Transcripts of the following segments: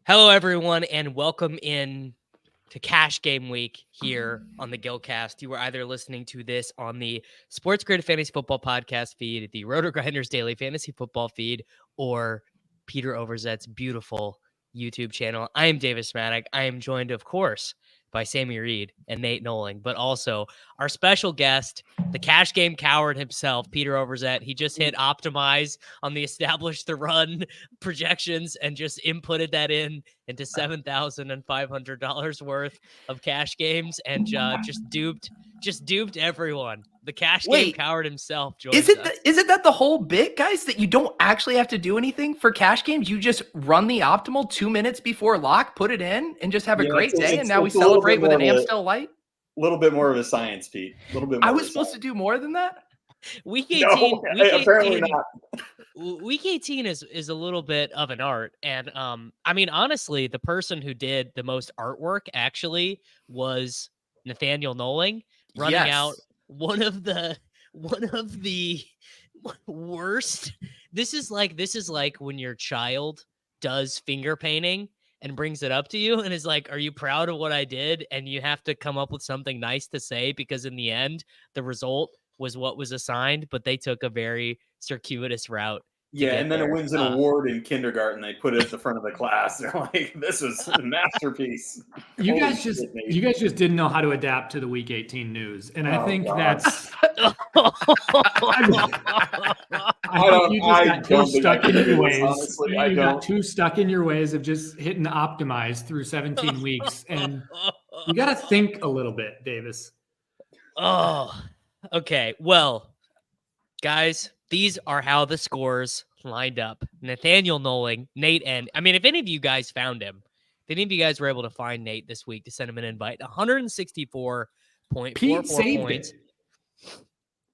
Hello, everyone, and welcome in to Cash Game Week here on the Gillcast. You are either listening to this on the Sports Grid Fantasy Football Podcast feed, the Roto Grinders Daily Fantasy Football feed, or Peter Overzet's beautiful YouTube channel. I am Davis Maddock. I am joined, of course, by Sammy Reed and Nate Noling, but also our special guest, the Cash Game coward himself, Peter Overzet. He just hit optimize on the establish the run projections and just inputted that into $7,500 worth of cash games and just duped everyone. The Cash Game coward himself joins us. Isn't that the whole bit, guys? That you don't actually have to do anything for cash games. You just run the optimal 2 minutes before lock, put it in, and just have a great day. And now we celebrate with an Amstel Light. A little bit more of a science, Pete. A little bit more. I was supposed to do more than that? Week 18. Apparently not. Week 18 is a little bit of an art. And I mean, honestly, the person who did the most artwork actually was Nathaniel Noling, running out one of the worst. This is like when your child does finger painting and brings it up to you and is like, "Are you proud of what I did?" And you have to come up with something nice to say because in the end, the result was what was assigned, but they took a very circuitous route. Yeah, and then it wins an award in kindergarten. They put it at the front of the class. They're like, "This is a masterpiece." You guys just didn't know how to adapt to the Week 18 news, and I think that's. You just got too stuck in your ways. Honestly, you got too stuck in your ways of just hitting optimize through 17 weeks, and you got to think a little bit, Davis. Oh, okay. Well, guys. These are how the scores lined up. Nathaniel Noling, Nate, and I mean, if any of you guys found him, if any of you guys were able to find Nate this week to send him an invite, 164.44 points.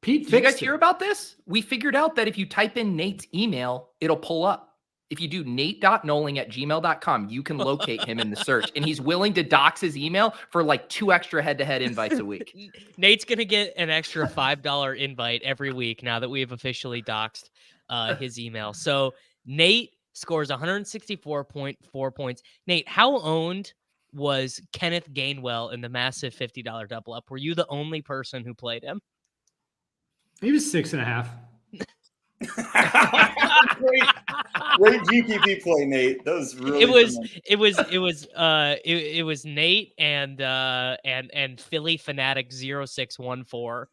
Pete, did you guys hear about this? We figured out that if you type in Nate's email, it'll pull up. If you do nate.noling@gmail.com, you can locate him in the search. And he's willing to dox his email for like 2 extra head-to-head invites a week. Nate's going to get an extra $5 invite every week now that we have officially doxed his email. So Nate scores 164.4 points. Nate, how owned was Kenneth Gainwell in the massive $50 double up? Were you the only person who played him? He was 6.5. Great GPP play, Nate. That was really. It was Nate and Philly Fanatic 0614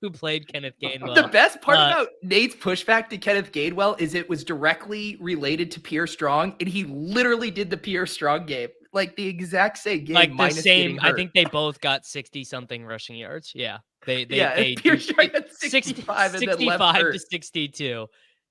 who played Kenneth Gainwell. The best part about Nate's pushback to Kenneth Gainwell is it was directly related to Pierre Strong, and he literally did the Pierre Strong game, like the exact same game, like the same. I think they both got 60 something rushing yards. Yeah. They Pierre Strong had 65 and then left to 62.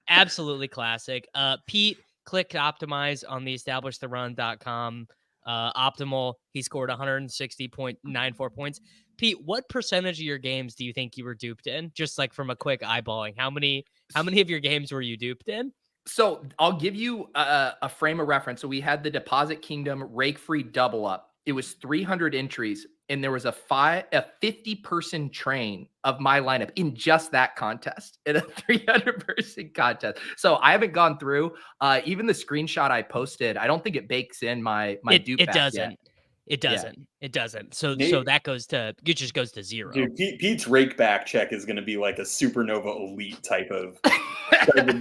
Absolutely classic. Pete clicked optimize on the establishtheRun.com optimal. He scored 160.94 points. Pete, what percentage of your games do you think you were duped in? Just like from a quick eyeballing, how many of your games were you duped in? So I'll give you a frame of reference. So we had the Deposit Kingdom rake free double up. It was 300 entries. And there was a 50-person train of my lineup in just that contest, in a 300-person contest. So I haven't gone through even the screenshot I posted. I don't think it bakes in my dupe. It doesn't. It doesn't. Yeah. It doesn't. So that just goes to zero. Dude, Pete's rake back check is going to be like a supernova elite type of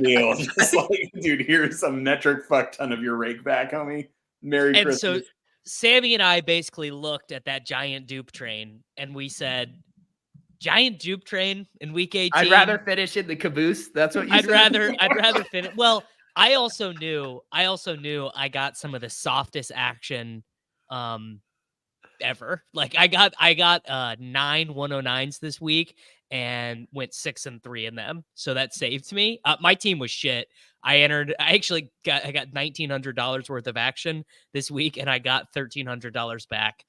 deal. Just like, dude, here's a metric fuck ton of your rake back, homie. Merry Christmas. So Sammy and I basically looked at that giant dupe train and we said, giant dupe train in week 18. I'd rather finish in the caboose. That's what you said. I'd rather finish. Well, I also knew I got some of the softest action ever. Like I got 9 109s this week and went 6-3 in them. So that saved me. My team was shit. I got $1,900 worth of action this week and I got $1,300 back.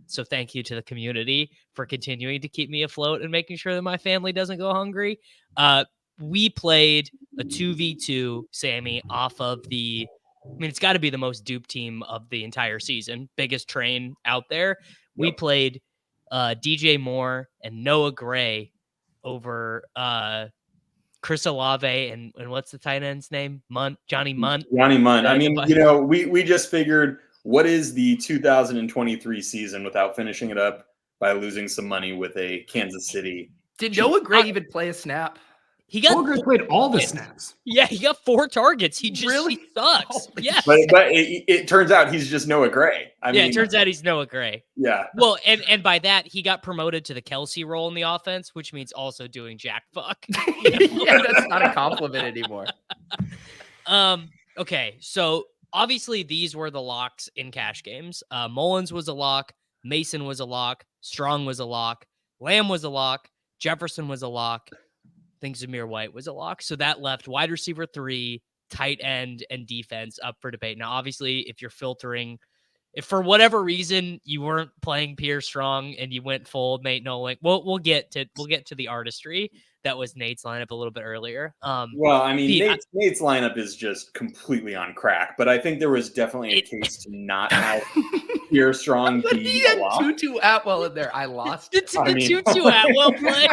So thank you to the community for continuing to keep me afloat and making sure that my family doesn't go hungry. We played a 2v2, Sammy, off of it's got to be the most dupe team of the entire season. Biggest train out there. Yep. We played DJ Moore and Noah Gray over Chris Olave and what's the tight end's name? Johnny Munt. Johnny Munt. I mean, we just figured, what is the 2023 season without finishing it up by losing some money with a Kansas City? Did Noah Gray even play a snap? Noah Gray played all the snaps. Yeah, he got 4 targets. He sucks. Yeah, but it turns out he's just Noah Gray. I mean, it turns out he's Noah Gray. Yeah. Well, and by that he got promoted to the Kelsey role in the offense, which means also doing jack fuck. Yeah, that's not a compliment anymore. Okay, so obviously these were the locks in cash games. Mullins was a lock. Mason was a lock. Strong was a lock. Lamb was a lock. Jefferson was a lock. I think Zamir White was a lock. So that left wide receiver 3, tight end, and defense up for debate. Now, obviously, if you're filtering, if for whatever reason you weren't playing Pierre Strong and you went full Nate Nolan, we'll get to the artistry. That was Nate's lineup a little bit earlier. Well, I mean, Nate's lineup is just completely on crack, but I think there was definitely a case to not have Pierre Strong But be he a had lock. Tutu Atwell in there. I lost. The Tutu Atwell play.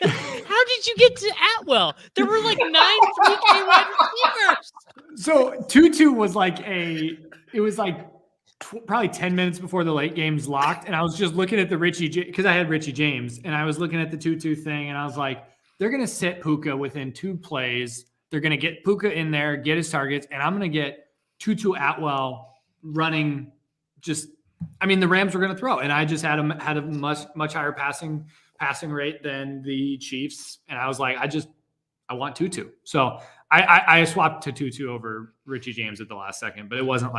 How did you get to Atwell? There were like 9 3K wide receivers. So Tutu was probably 10 minutes before the late game's locked. And I was just looking at the because I had Richie James, and I was looking at the Tutu thing, and I was like, they're going to sit Puka within 2 plays. They're going to get Puka in there, get his targets, and I'm going to get Tutu Atwell running the Rams were going to throw. And I just had a much higher passing rate than the Chiefs. And I was like, I want Tutu. So I swapped to Tutu over Richie James at the last second, but it wasn't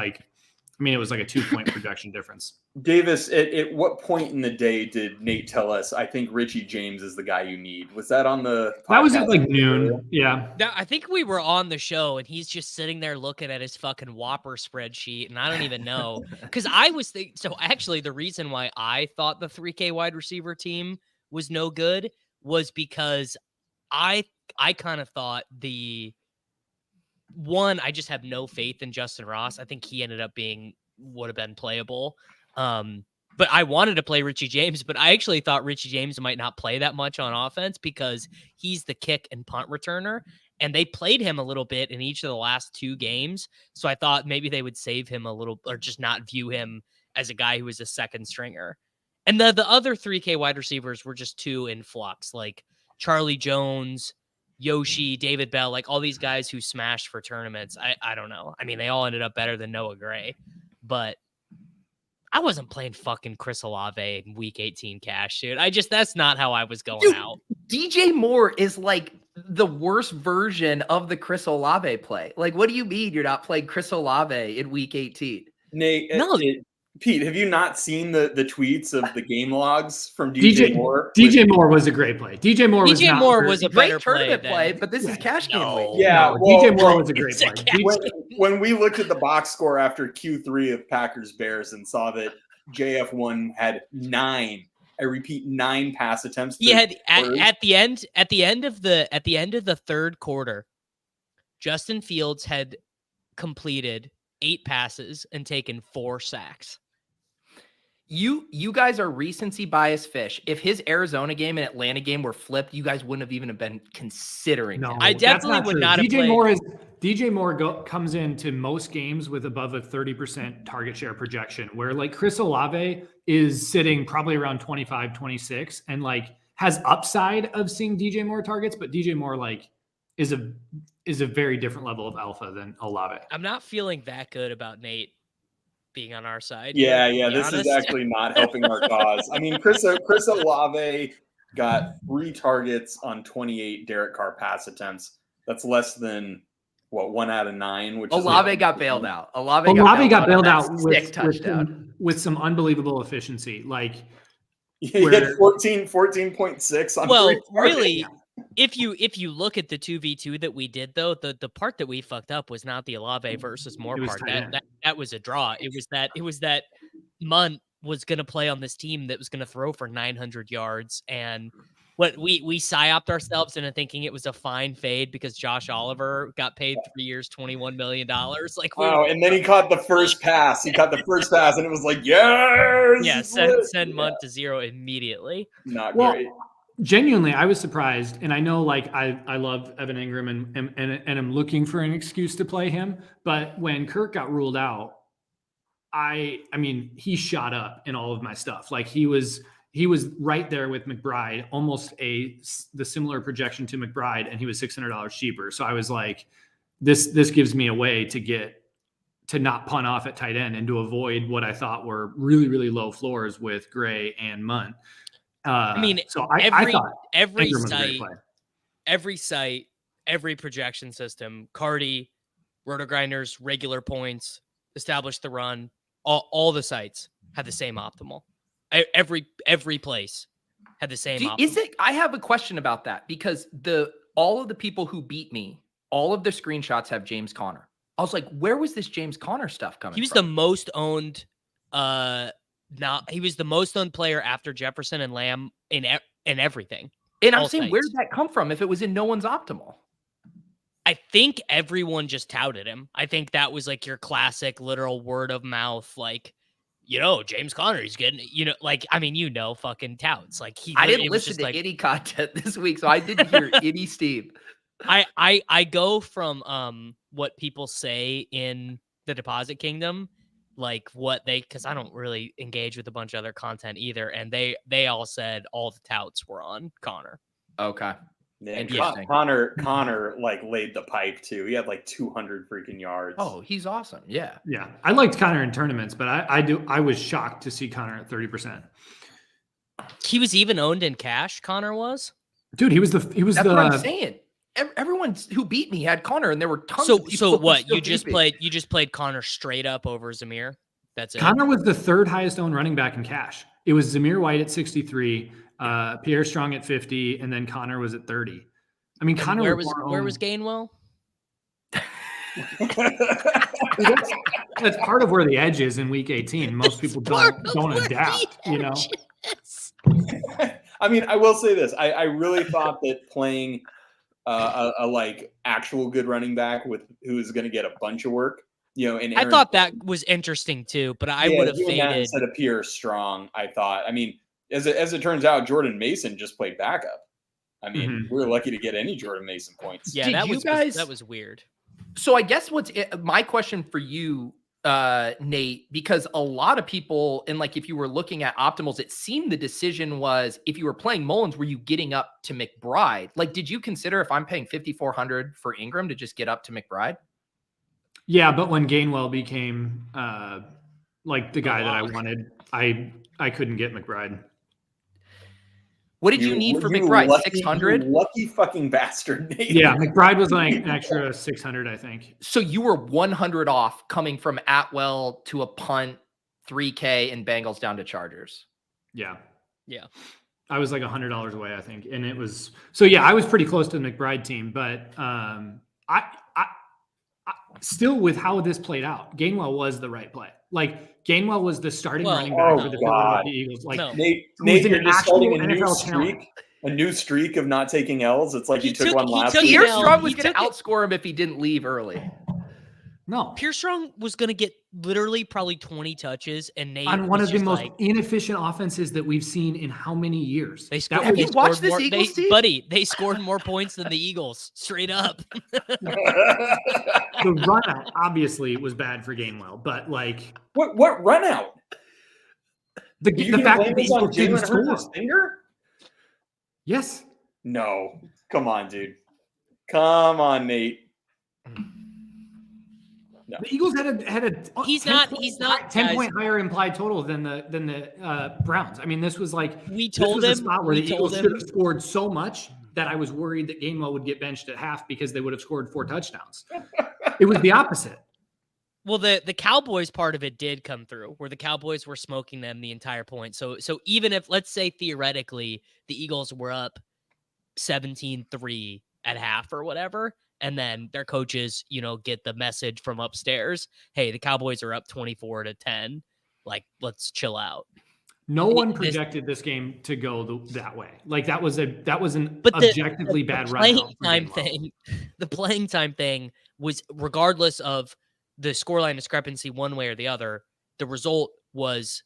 it was like a 2-point projection difference. Davis, at what point in the day did Nate tell us, I think Richie James is the guy you need? Was that on the podcast? That was at like noon. Yeah. I think we were on the show and he's just sitting there looking at his fucking Whopper spreadsheet. And I don't even know. Because I was thinking, so actually the reason why I thought the 3K wide receiver team was no good was because I kind of thought I just have no faith in Justin Ross. I think he ended up would have been playable. But I wanted to play Richie James, but I actually thought Richie James might not play that much on offense because he's the kick and punt returner. And they played him a little bit in each of the last 2 games. So I thought maybe they would save him a little or just not view him as a guy who was a second stringer. And the other 3K wide receivers were just 2 in flux, like Charlie Jones, Yoshi, David Bell, like all these guys who smashed for tournaments. I don't know. I mean, they all ended up better than Noah Gray, but I wasn't playing fucking Chris Olave in week 18 cash, dude. That's not how I was going out. DJ Moore is like the worst version of the Chris Olave play. Like, what do you mean you're not playing Chris Olave in week 18? Nate, no. Pete, have you not seen the tweets of the game logs from DJ Moore? DJ Moore was a great play. DJ Moore was a better tournament play, but this is cash game week. Yeah, DJ Moore was a great play. When we looked at the box score after Q3 of Packers Bears and saw that JF1 had 9, I repeat, 9 pass attempts. He had at the end of the third quarter, Justin Fields had completed 8 passes and taken 4 sacks. You guys are recency bias fish. If his Arizona game and Atlanta game were flipped, you guys wouldn't have even been considering. No, him. I definitely would not have played. DJ Moore comes into most games with above a 30% target share projection, where like Chris Olave is sitting probably around 25, 26 and like has upside of seeing DJ Moore targets, but DJ Moore like is a very different level of alpha than Olave. I'm not feeling that good about Nate being on our side. Yeah. This is actually not helping our cause. I mean, Chris Olave got 3 targets on 28 Derek Carr pass attempts. That's less than 1 out of 9. Which Olave got bailed out. Olave got bailed out with some unbelievable efficiency. Like he had 14.6 on 3 targets. Really. If you look at the 2v2 that we did, though, the part that we fucked up was not the Olave versus Moore part. That was a draw. It was that Munt was going to play on this team that was going to throw for 900 yards. And what we psyoped ourselves into thinking it was a fine fade because Josh Oliver got paid 3 years, $21 million. Like, wow. And then he caught the first pass. And it was like, yes. Yeah, send Munt to 0 immediately. Not great. Genuinely, I was surprised, and I know like I love Evan Ingram and I'm looking for an excuse to play him. But when Kirk got ruled out, I mean, he shot up in all of my stuff. Like he was right there with McBride, almost the similar projection to McBride, and he was $600 cheaper. So I was like, this gives me a way to not punt off at tight end and to avoid what I thought were really, really low floors with Gray and Munt. I mean, so I thought every Ingram was a great site, every projection system, Cardi, Roto-Grinders, regular points, establish the run, all the sites had the same optimal. Every place had the same optimal. I have a question about that because all of the people who beat me, all of the screenshots have James Conner. I was like, where was this James Conner stuff coming from? He was the most owned he was the most owned player after Jefferson and Lamb in everything. And I'm saying, where did that come from if it was in no one's optimal? I think everyone just touted him. I think that was like your classic literal word of mouth, like, James Conner, he's getting, like, I mean, fucking touts. Like I didn't listen to any content this week, so I didn't hear any Steve. I go from what people say in the Deposit Kingdom, like because I don't really engage with a bunch of other content either, and they all said all the touts were on Conner. Okay. Yeah, Conner like laid the pipe too. He had like 200 freaking yards. Oh, he's awesome. Yeah. Yeah. I liked Conner in tournaments, but I was shocked to see Conner at 30%. He was even owned in cash, Conner was? Dude, That's what I'm saying. Everyone who beat me had Conner, and there were tons of people. So what? You just played Conner straight up over Zamir? That's it. Conner was the third highest owned running back in cash. It was Zamir White at 63, Pierre Strong at 50, and then Conner was at 30. I mean, Conner where was Gainwell? That's part of where the edge is in week 18. Most people don't adapt, I mean, I will say this. I really thought that playing a like actual good running back with who is going to get a bunch of work, and I thought that was interesting too, but I would have faded instead of Pierre Strong. I thought, I mean, as it turns out, Jordan Mason just played backup. I mean, we were lucky to get any Jordan Mason points. Yeah, that was weird. So I guess my question for you, Nate, because a lot of people, and like if you were looking at optimals, it seemed the decision was if you were playing Mullins, were you getting up to McBride? Like, did you consider if I'm paying $5,400 for Ingram to just get up to McBride? Yeah, but when Gainwell became like the guy that I wanted, I couldn't get McBride. What did you need for McBride? 600? Lucky fucking bastard, Nate. Yeah, McBride was like an extra 600, I think. So you were 100 off coming from Atwell to a punt, 3K, and Bengals down to Chargers. Yeah. Yeah. I was like $100 away, I think. And it was – so, yeah, I was pretty close to the McBride team. But I still, with how this played out, Gainwell was the right play. Like, Gainwell was the starting running back for the Philadelphia Eagles. Like, Nate, you're just starting a new streak of not taking L's. It's like you took one last week. Pierre Strong was going to outscore him if he didn't leave early. No. Pierre Strong was going to get literally probably 20 touches, and Nate on one of the most inefficient offenses that we've seen in how many years? Have you watched this Eagles team? Buddy, they scored more points than the Eagles, straight up. The run out obviously was bad for Gainwell, but like what run out? The fact that the Eagles didn't score. Finger? Yes. No. Come on, dude. Come on, Nate. No. The Eagles had a he's not 10-point higher implied total than the Browns. I mean, this was like we told him a spot where the Eagles should have scored so much that I was worried that Gainwell would get benched at half because they would have scored 4 touchdowns. It was the opposite. Well, the Cowboys part of it did come through, where the Cowboys were smoking them the entire point. So even if, let's say theoretically, the Eagles were up 17-3 at half or whatever, and then their coaches, get the message from upstairs, hey, the Cowboys are up 24-10. Like, let's chill out. No one projected this game to go that way. Like that was an objectively bad run. The playing time thing was, regardless of the scoreline discrepancy one way or the other, the result was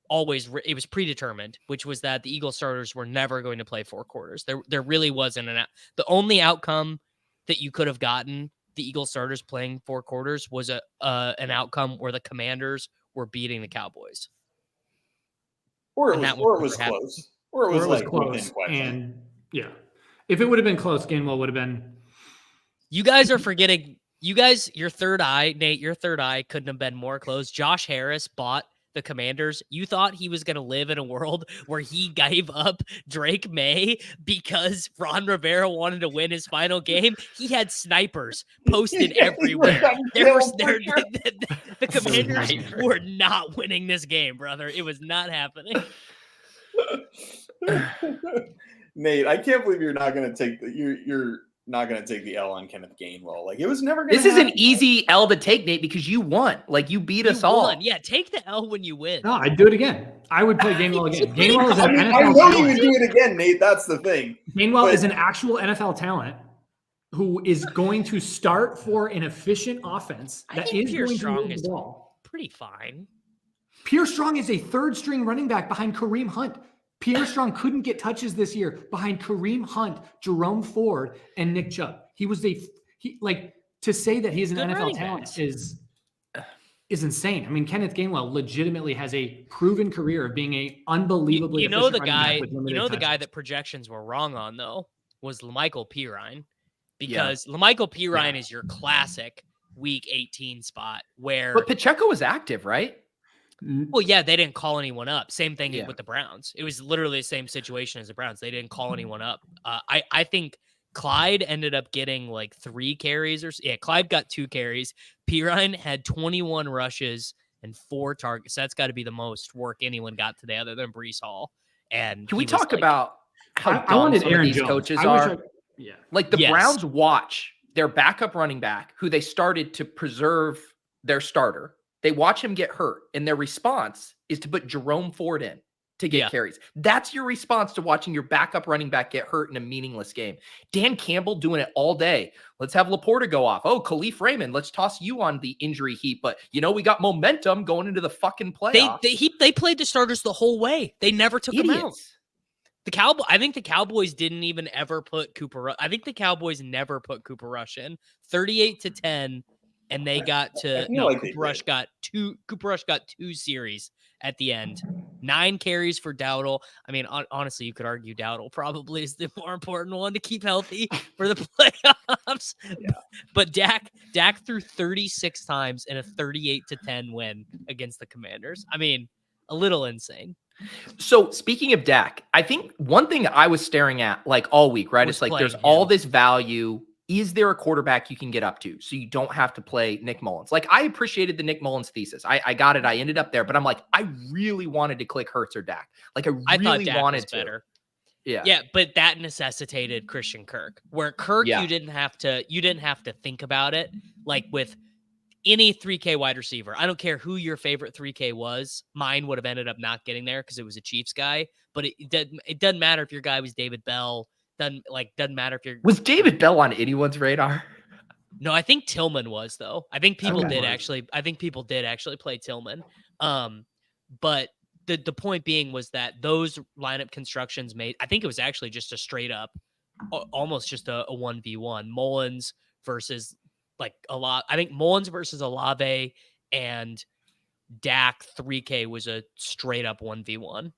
it was predetermined, which was that the Eagles starters were never going to play 4 quarters. There really wasn't the only outcome that you could have gotten the Eagles starters playing 4 quarters was an outcome where the Commanders were beating the Cowboys. Or it was close. Or it was like close. Within question. And yeah, if it would have been close, Gainwell would have been. You guys are forgetting. Your third eye, Nate, your third eye couldn't have been more close. Josh Harris bought the Commanders. You thought he was going to live in a world where he gave up Drake May because Ron Rivera wanted to win his final game. He had snipers posted everywhere. The Commanders were not winning this game, brother. It was not happening. Nate, I can't believe you're not going to take you're not going to take the L on Kenneth Gainwell. Like, it was never going to This is an easy L to take, Nate, because you won. Like, you beat us all. Yeah, take the L when you win. No, I'd do it again. I would play Gainwell again. Gainwell is an NFL I know talent. you would do it again, Nate. That's the thing. Gainwell is an actual NFL talent who is going to start for an efficient offense that is going to move the ball. Pretty fine. Pierre Strong is a third-string running back behind Kareem Hunt. Pierre Strong couldn't get touches this year behind Kareem Hunt, Jerome Ford, and Nick Chubb. To say that he's an NFL talent is insane. I mean, Kenneth Gainwell legitimately has a proven career of being a unbelievably efficient running back with limited touches. The guy that projections were wrong on though was Lamichael Pirine, because Lamichael Pirine is your classic Week 18 spot where. But Pacheco was active, right? Well, yeah, they didn't call anyone up. Same thing with the Browns. It was literally the same situation as the Browns. They didn't call anyone up. I think Clyde ended up getting like 3 carries Clyde got 2 carries. Pirine had 21 rushes and 4 targets. That's got to be the most work anyone got today other than Breece Hall. And can we talk about how dumb some of these coaches are? Like the Browns watch their backup running back, who they started to preserve their starter. They watch him get hurt, and their response is to put Jerome Ford in to get carries. That's your response to watching your backup running back get hurt in a meaningless game. Dan Campbell doing it all day. Let's have Laporta go off. Oh, Khalif Raymond, let's toss you on the injury heap. But, we got momentum going into the fucking playoffs. They played the starters the whole way. They never took them out. I think the Cowboys didn't even ever put Cooper Rush. I think the Cowboys never put Cooper Rush in. 38-10. And they got to Cooper Rush got 2 series at the end. 9 carries for Dowdle. I mean, honestly, you could argue Dowdle probably is the more important one to keep healthy for the playoffs. Yeah. But Dak threw 36 times in a 38-10 win against the Commanders. I mean, a little insane. So speaking of Dak, I think one thing I was staring at like all week, right? It's like there's all this value. Is there a quarterback you can get up to so you don't have to play Nick Mullins? Like, I appreciated the Nick Mullins thesis. I got it. I ended up there, but I'm like, I really wanted to click Hurts or Dak. Like, I really wanted to. Better. Yeah, but that necessitated Christian Kirk. Where Kirk, you didn't have to think about it. Like with any 3K wide receiver, I don't care who your favorite 3K was. Mine would have ended up not getting there because it was a Chiefs guy. But it doesn't matter if your guy was David Bell. Doesn't matter if you're. Was David Bell on anyone's radar? No, I think Tillman was though. I think people did actually play Tillman. But the point being was that those lineup constructions made. I think it was actually just a straight up, almost just a 1v1 Mullins versus I think Mullins versus Olave and Dak 3K was a straight up 1v1.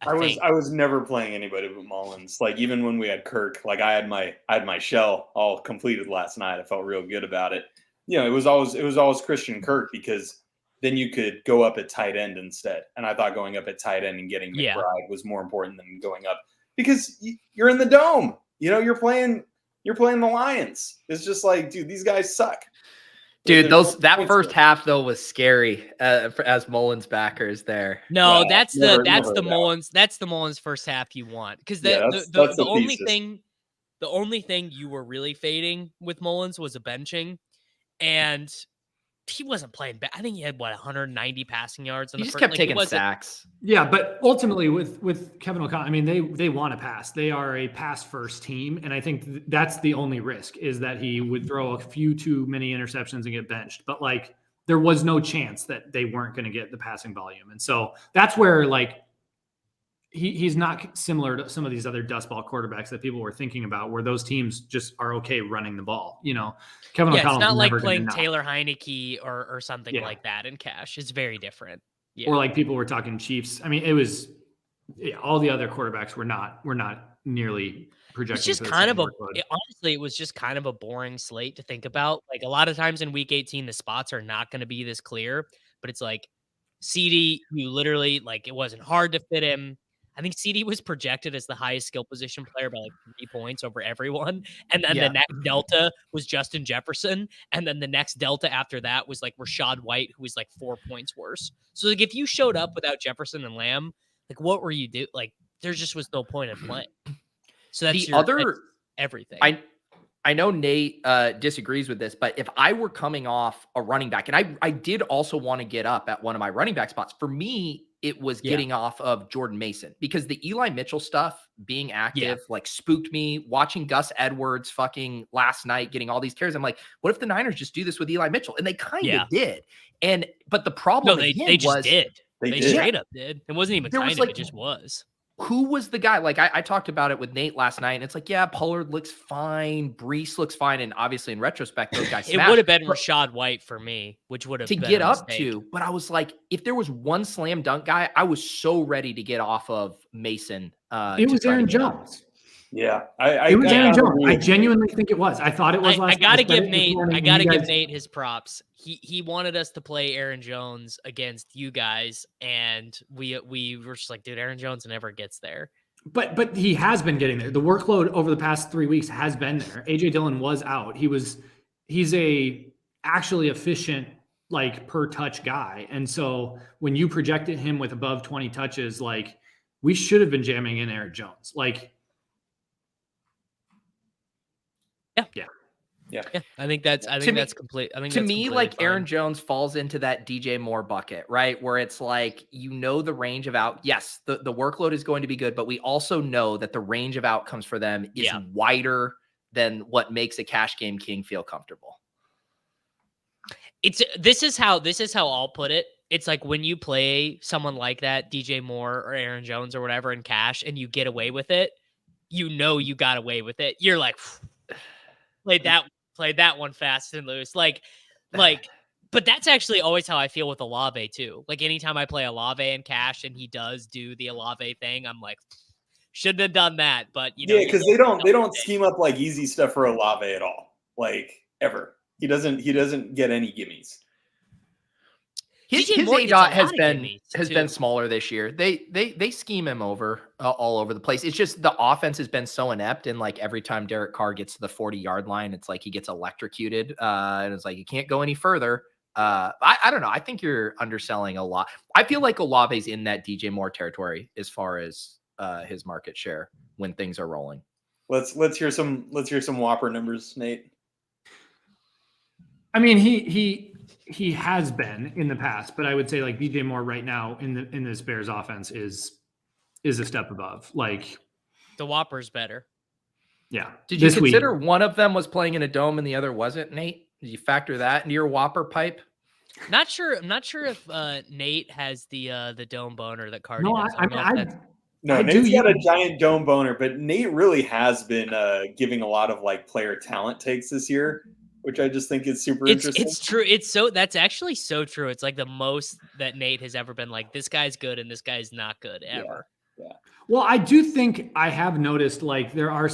I was never playing anybody but Mullins. Like, even when we had Kirk, like I had my shell all completed last night. I felt real good about it. It was always Christian Kirk, because then you could go up at tight end instead. And I thought going up at tight end and getting McBride was more important than going up, because you're in the dome. You're playing the Lions. It's just like, dude, these guys suck. Dude, that first half though was scary as Mullins backers there. No, that's the Mullins first half you want, because the only thing you were really fading with Mullins was a benching, and he wasn't playing bad. I think he had 190 passing yards. He just kept taking sacks. Yeah, but ultimately with Kevin O'Connell, I mean, they want to pass. They are a pass first team, and I think that's the only risk, is that he would throw a few too many interceptions and get benched. But like, there was no chance that they weren't going to get the passing volume. And so that's where like he's not similar to some of these other dust ball quarterbacks that people were thinking about, where those teams just are okay running the ball. Kevin Yeah, O'Connell's it's not like never playing gonna Taylor Heineke or something like that in cash. It's very different. Yeah. Or like people were talking Chiefs. I mean, it was all the other quarterbacks were not nearly projecting. It's just kind of honestly, it was just kind of a boring slate to think about. Like a lot of times in week 18, the spots are not going to be this clear, but it's like CD, you literally like, it wasn't hard to fit him. I think CD was projected as the highest skill position player by like 3 points over everyone. And then the next delta was Justin Jefferson. And then the next delta after that was like Rashad White, who was like 4 points worse. So like if you showed up without Jefferson and Lamb, like what were you do? Like there just was no point in playing. So that's that's everything. I know Nate disagrees with this, but if I were coming off a running back, and I did also want to get up at one of my running back spots, for me, it was getting off of Jordan Mason, because the Eli Mitchell stuff being active like spooked me. Watching Gus Edwards fucking last night getting all these carries, I'm like, what if the Niners just do this with Eli Mitchell? And they kind of did. But the problem they just did. They straight up did. It wasn't even kind of, like, it just was. Who was the guy? Like I talked about it with Nate last night, and it's like, yeah, Pollard looks fine, Brees looks fine, and obviously in retrospect, those guys it would have been Rashad White for me, which would have to been get up to. But I was like, if there was one slam dunk guy, I was so ready to get off of Mason. It was Aaron Jones. Yeah, it was Aaron Jones. I genuinely think it was. I thought it was. I got to give Nate. I got to give Nate his props. He wanted us to play Aaron Jones against you guys, and we were just like, dude, Aaron Jones never gets there. But he has been getting there. The workload over the past 3 weeks has been there. AJ Dillon was out. He's a actually efficient like per touch guy, and so when you projected him with above 20 touches, like we should have been jamming in Aaron Jones, like. Yeah. I think that's complete. I think to me, like fine. Aaron Jones falls into that DJ Moore bucket, right? Where it's like, the range of out. Yes, the workload is going to be good, but we also know that the range of outcomes for them is wider than what makes a cash game king feel comfortable. This is how I'll put it. It's like when you play someone like that, DJ Moore or Aaron Jones or whatever in cash, and you get away with it, you got away with it. You're like, played that one fast and loose. But that's actually always how I feel with Olave too. Like anytime I play Olave in cash and he does do the Olave thing, I'm like, shouldn't have done that. But because they don't scheme up like easy stuff for Olave at all. Like ever. He doesn't get any gimmies. His ADOT has been smaller this year. They scheme him over all over the place. It's just the offense has been so inept, and like every time Derek Carr gets to the 40-yard line, it's like he gets electrocuted, and it's like you can't go any further. I don't know. I think you're underselling a lot. I feel like Olave's in that DJ Moore territory as far as his market share when things are rolling. Let's hear some Whopper numbers, Nate. I mean, he has been in the past, but I would say like DJ Moore right now in this Bears offense is a step above. Like the Whopper's better. Yeah. Did you consider one of them was playing in a dome and the other wasn't, Nate? Did you factor that into your Whopper pipe? I'm not sure if Nate has the dome boner that Cardi does. Nate's got a giant dome boner, but Nate really has been giving a lot of like player talent takes this year, which I just think is super interesting. It's true. That's actually so true. It's like the most that Nate has ever been like, this guy's good and this guy's not good ever. Yeah. Well, I do think I have noticed like there are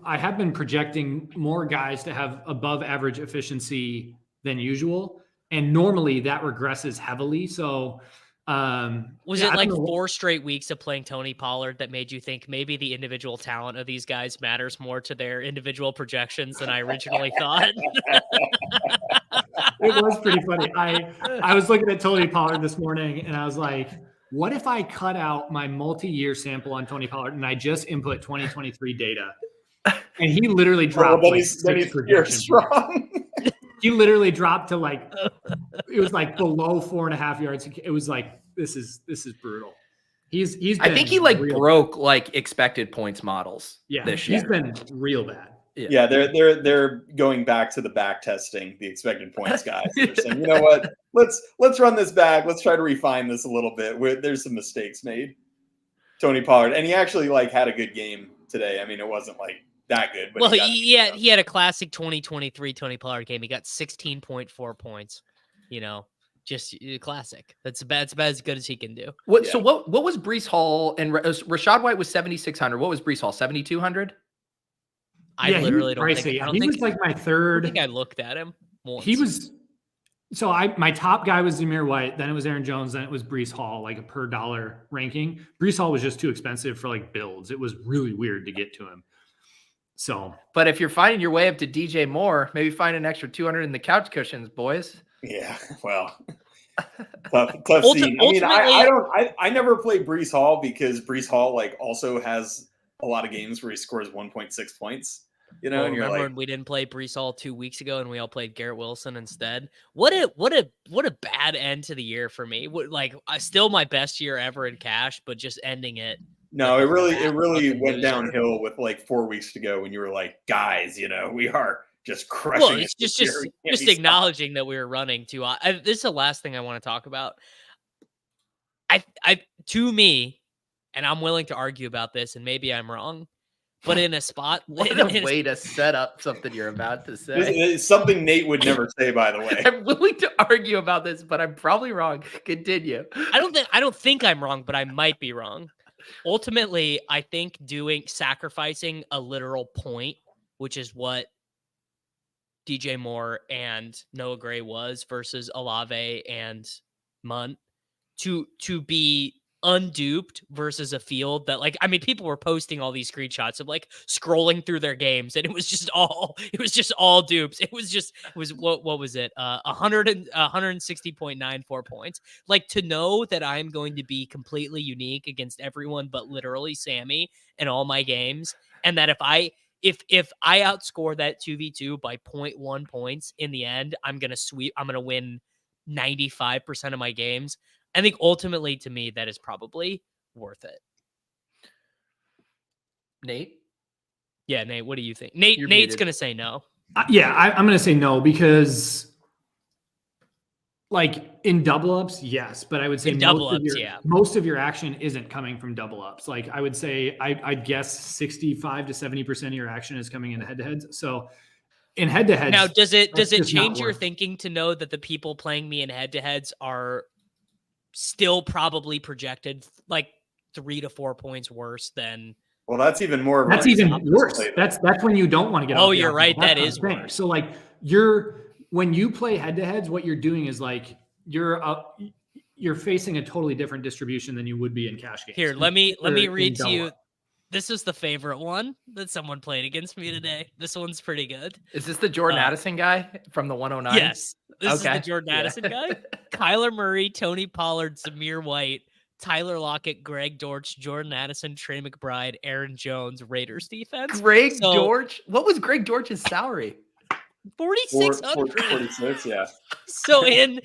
I have been projecting more guys to have above average efficiency than usual. And normally that regresses heavily. So was it like 4 straight weeks of playing Tony Pollard that made you think maybe the individual talent of these guys matters more to their individual projections than I originally thought? It was pretty funny. I was looking at Tony Pollard this morning and I was like, what if I cut out my multi-year sample on Tony Pollard and I just input 2023 data? And he literally dropped strong. He literally dropped to like, it was like below 4.5 yards. It was like, this is brutal. I think he like broke like expected points models this year. He's been real bad. Yeah, they're going back to the back testing the expected points guys. They're saying, you know what, let's run this back. Let's try to refine this a little bit. There's some mistakes made. Tony Pollard, and he actually had a good game today. I mean, it wasn't that good, but he had a classic 2023 Tony Pollard game. He got 16.4 points. Just classic. That's about as good as he can do. So what was Breece Hall and Rachaad White was 7,600. What was Breece Hall? 7,200. I literally don't think he was my third. I think I looked at him once. He was. So my top guy was Zamir White, then it was Aaron Jones, then it was Breece Hall, a per dollar ranking. Breece Hall was just too expensive for builds. It was really weird to get to him. So, but if you're finding your way up to DJ Moore, maybe find an extra 200 in the couch cushions, boys. Yeah, well, tough scene. I mean, I never played Breece Hall because Breece Hall also has a lot of games where he scores 1.6 points. And you're remember when we didn't play Breece Hall 2 weeks ago and we all played Garrett Wilson instead? What a bad end to the year for me. Still my best year ever in cash, but just ending it. No, it really went downhill with 4 weeks to go when you were guys, we are just crushing. Well, it's just acknowledging that we were running too. This is the last thing I want to talk about. To me, and I'm willing to argue about this, and maybe I'm wrong, but in a spot, what a way to set up something you're about to say. It's something Nate would never say, by the way. I'm willing to argue about this, but I'm probably wrong. Continue. I don't think I'm wrong, but I might be wrong. Ultimately, I think sacrificing a literal point, which is what DJ Moore and Noah Gray was versus Olave and Munt, to be unduped versus a field that people were posting all these screenshots of scrolling through their games, and it was just all dupes. It was what was it? 160.94 points. To know that I'm going to be completely unique against everyone but literally Sammy in all my games, and that if I outscore that 2v2 by 0.1 points in the end, I'm going to win 95% of my games. I think ultimately, to me, that is probably worth it. Nate? Yeah, Nate, what do you think? Nate's going to say no. I'm going to say no because, in double ups, yes, but I would say most of your action isn't coming from double ups. I would say, I'd guess 65 to 70% of your action is coming in head-to-heads. So in head-to-heads, now does it change your thinking to know that the people playing me in head-to-heads are still probably projected 3 to 4 points worse than? Well, that's even more. That's even worse. That's when you don't want to get. Oh, you're right. That is worse. So when you play head-to-heads, what you're doing is you're facing a totally different distribution than you would be in cash games. Here, let me read to you. This is the favorite one that someone played against me today. This one's pretty good. Is this the Jordan Addison guy from the 109? Yes. This is the Jordan Addison guy. Kyler Murray, Tony Pollard, Zamir White, Tyler Lockett, Greg Dortch, Jordan Addison, Trey McBride, Aaron Jones, Raiders defense. Dortch? What was Greg Dortch's salary? 4,600. 46, yeah. So in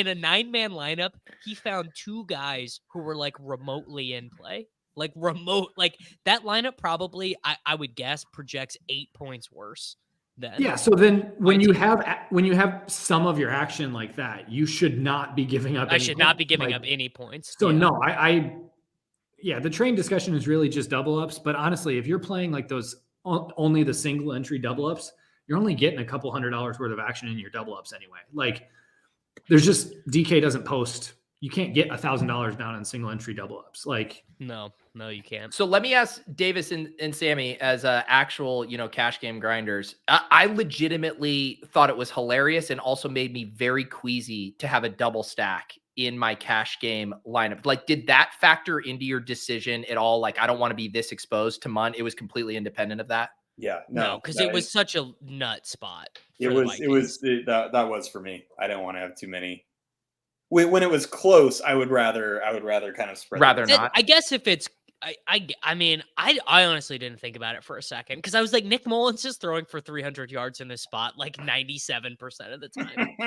a 9-man lineup, he found 2 guys who were remotely in play. That lineup probably, I would guess, projects 8 points worse than. Yeah. So then when you have some of your action like that, you should not be giving up. I should not be giving up any points. So no, the train discussion is really just double ups. But honestly, if you're playing those only the single entry double ups, you're only getting a couple $100 worth of action in your double ups anyway. There's just DK doesn't post. You can't get $1,000 down in single entry double ups. No, you can't. So let me ask Davis and Sammy as actual, cash game grinders. I legitimately thought it was hilarious and also made me very queasy to have a double stack in my cash game lineup. Did that factor into your decision at all? I don't want to be this exposed to Munt. It was completely independent of that. Yeah, no, because it was such a nut spot. That was for me. I didn't want to have too many. When it was close, I would rather kind of spread. Rather not. I guess if it's, I mean, I honestly didn't think about it for a second because I was like, Nick Mullins is throwing for 300 yards in this spot 97% of the time.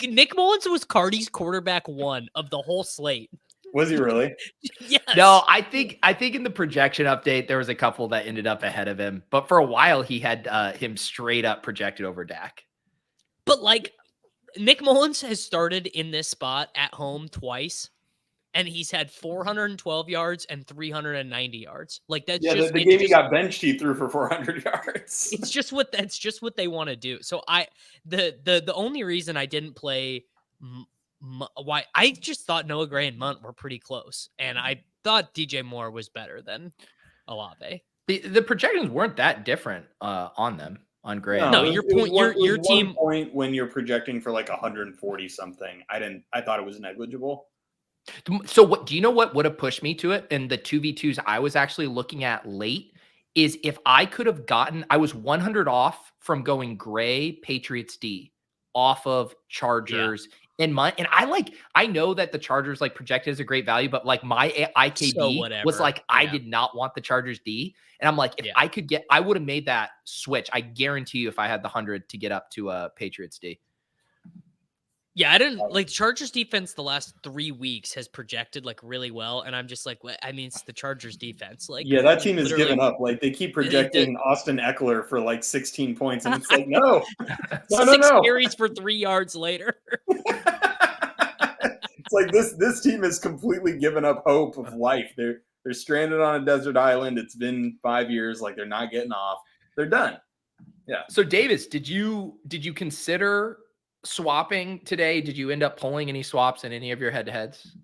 Nick Mullins was Cardi's quarterback 1 of the whole slate. Was he really? Yes. No, I think in the projection update there was a couple that ended up ahead of him, but for a while he had him straight up projected over Dak. But like Nick Mullins has started in this spot at home twice, and he's had 412 yards and 390 yards. Like that's just the game he got benched, he threw for 400 yards. It's just what they want to do. So the only reason I didn't play why I just thought Noah Gray and Munt were pretty close, and I thought DJ Moore was better than Olave. The projections weren't that different on them on Gray. No, your team point when you're projecting for like 140 something. I thought it was negligible. So what do you know what would have pushed me to it? And the 2v2s I was actually looking at late is if I could have gotten, I was 100 off from going Gray, Patriots D off of Chargers. Yeah. And I know that the Chargers like projected as a great value, but like my IKD was like, I did not want the Chargers D. And I'm like, if I could I would have made that switch. I guarantee you if I had the 100 to get up to a Patriots D. Yeah, I didn't like Chargers defense the last 3 weeks has projected like really well. And I'm just like, I mean, it's the Chargers defense. Like, yeah, that team has given up. Like they keep projecting Austin Eckler for like 16 points. And it's like, no. Six carries for 3 yards later. It's like this team has completely given up hope of life. They're stranded on a desert island. It's been 5 years. Like they're not getting off. They're done. Yeah. So Davis, did you consider swapping today? Did you end up pulling any swaps in any of your head-to-heads?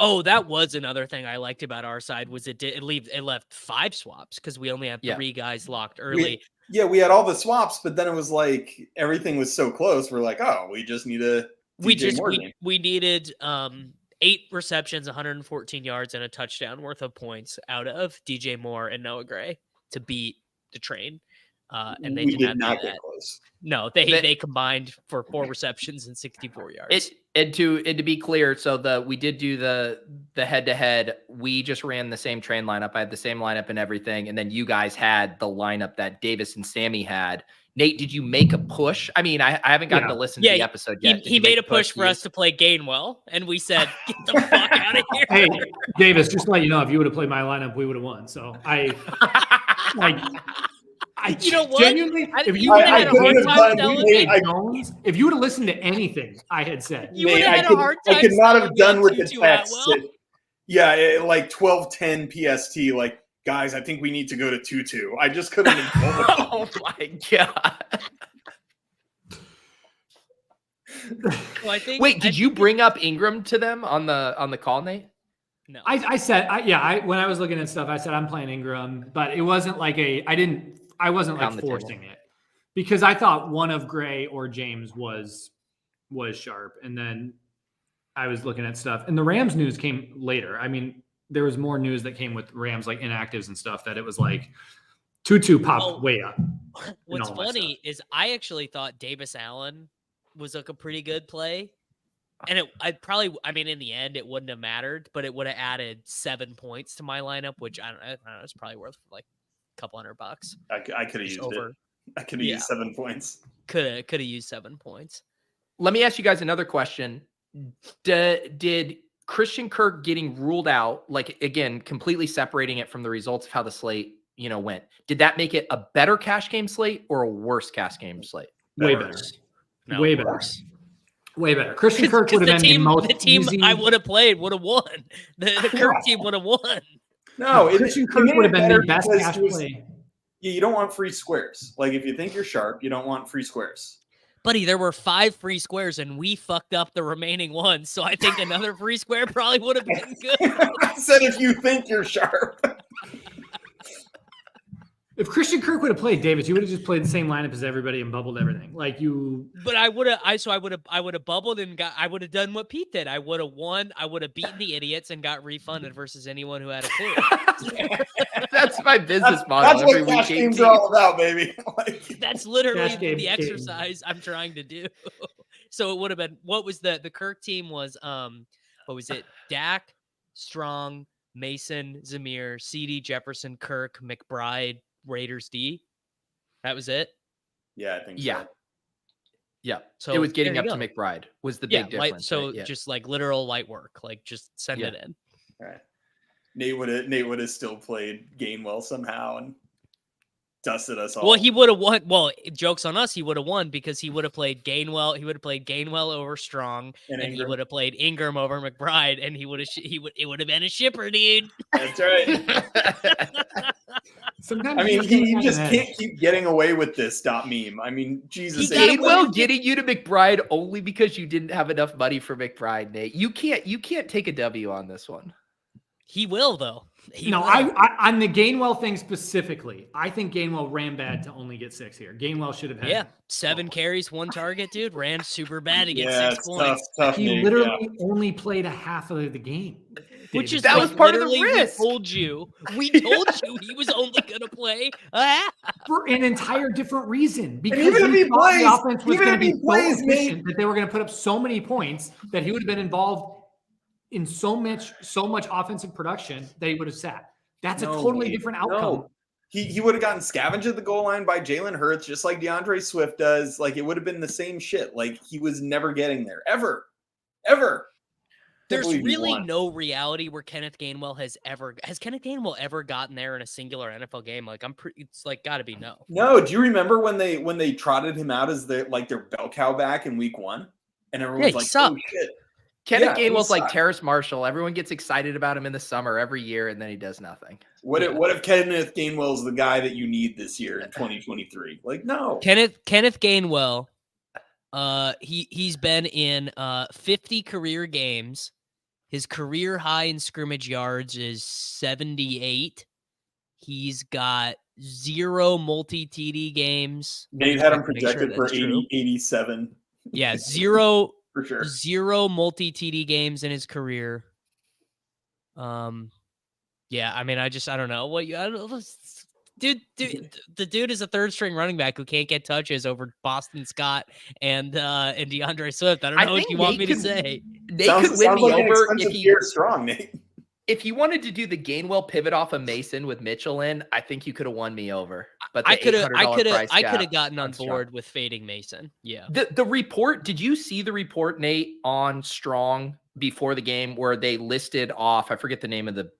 Oh, that was another thing I liked about our side was it left 5 swaps because we only had 3 guys locked early. We had all the swaps, but then it was like everything was so close. We're like, oh, we just need a we needed 8 receptions, 114 yards, and a touchdown worth of points out of DJ Moore and Noah Gray to beat the train. And they did not get close. No, they combined for 4 receptions and 64 yards. And to be clear, so we did do the head-to-head. We just ran the same train lineup. I had the same lineup and everything, and then you guys had the lineup that Davis and Sammy had. Nate, did you make a push? I mean, I haven't gotten to listen to the episode yet. He made a push for us to play Gainwell, and we said, "Get the fuck out of here." Hey, Davis, just to let you know, if you would have played my lineup, we would have won. So you know what? Genuinely, if you would have listened to anything I had said, you would have had a hard time. I could not have done with the text. Like 12:10 PST. Like, guys, I think we need to go to 2-2. I just couldn't. Oh my god! Wait, did you bring up Ingram to them on the call, Nate? No, I said, when I was looking at stuff, I said I'm playing Ingram, but it wasn't like I wasn't like forcing it because I thought one of Gray or James was sharp. And then I was looking at stuff and the Rams news came later. I mean, there was more news that came with Rams, like inactives and stuff that it was like 2-2 popped way up. What's funny is I actually thought Davis Allen was like a pretty good play. And in the end, it wouldn't have mattered, but it would have added 7 points to my lineup, which I don't know, it's probably worth like couple $100. I could have used it. I could have used 7 points. Could have used 7 points. Let me ask you guys another question. Did Christian Kirk getting ruled out, like again, completely separating it from the results of how the slate, went, did that make it a better cash game slate or a worse cash game slate? Way better. No, way better. Way better. Christian Kirk would have been the team I would have played would have won. The Kirk team would have won. No, Christian Kirk would have been the best cash play. You don't want free squares. Like if you think you're sharp, you don't want free squares. Buddy, there were 5 free squares and we fucked up the remaining ones. So I think another free square probably would have been good. I said if you think you're sharp. If Christian Kirk would have played, Davis, you would have just played the same lineup as everybody and bubbled everything. Like you. But I would have bubbled and I would have done what Pete did. I would have won. I would have beaten the idiots and got refunded versus anyone who had a clue. That's my business model. That's what cash games are all about, baby. That's literally the exercise I'm trying to do. So it would have been, what was the Kirk team was, what was it? Dak, Strong, Mason, Zamir, CD, Jefferson, Kirk, McBride, Raiders D. That was it. Yeah, I think so. Yeah. So it was getting up to McBride was the big difference. Just like literal light work, like just send it in. right. Nate would have still played Gainwell somehow and dusted us all. Well, he would have won. Well, joke's on us. He would have won because he would have played Gainwell. He would have played Gainwell over Strong, and he would have played Ingram over McBride, and it would have been a shipper, dude. That's right. Sometimes you just can't keep getting away with this meme. I mean, Jesus. Gainwell getting you to McBride only because you didn't have enough money for McBride, Nate. You can't take a W on this one. He will, though. I on the Gainwell thing specifically, I think Gainwell ran bad to only get 6 here. Gainwell should have had 7 carries, 1 target, dude. Ran super bad to get 6 points. Tough, he Nate, literally only played a half of the game. Which is that was part of the risk. We told you he was only going to play a half. For an entire different reason. Because even if he plays, the offense was going to be so efficient that they were going to put up so many points that he would have been involved in so much offensive production that he would have sat. That's a totally different outcome. No. He would have gotten scavenged at the goal line by Jalen Hurts, just like DeAndre Swift does. Like, it would have been the same shit. Like, he was never getting there. Ever. There's really no reality where Kenneth Gainwell has Kenneth Gainwell ever gotten there in a singular NFL game? Like, it's like gotta be no. No, do you remember when they trotted him out as their bell cow back in week 1? And everyone's like, sucked. oh shit. Kenneth Gainwell's like Terrace Marshall. Everyone gets excited about him in the summer every year, and then he does nothing. What if Kenneth Gainwell's the guy that you need this year in 2023? Like, no. Kenneth Gainwell, he's been in 50 career games. His career high in scrimmage yards is 78. He's got 0 multi-TD games. Nate had him projected for 87. Yeah, 0 for sure. 0 multi-TD games in his career. Yeah, I mean, I don't know what you. Dude, the dude is a third string running back who can't get touches over Boston Scott and DeAndre Swift. I don't know what you want me to say. Nate could win me over if he strong, Nate. If you wanted to do the Gainwell pivot off of Mason with Mitchell in, I think you could have won me over. But I could have gotten on board with fading Mason. Yeah. The report, did you see the report, Nate, on Strong before the game where they listed off, I forget the name of the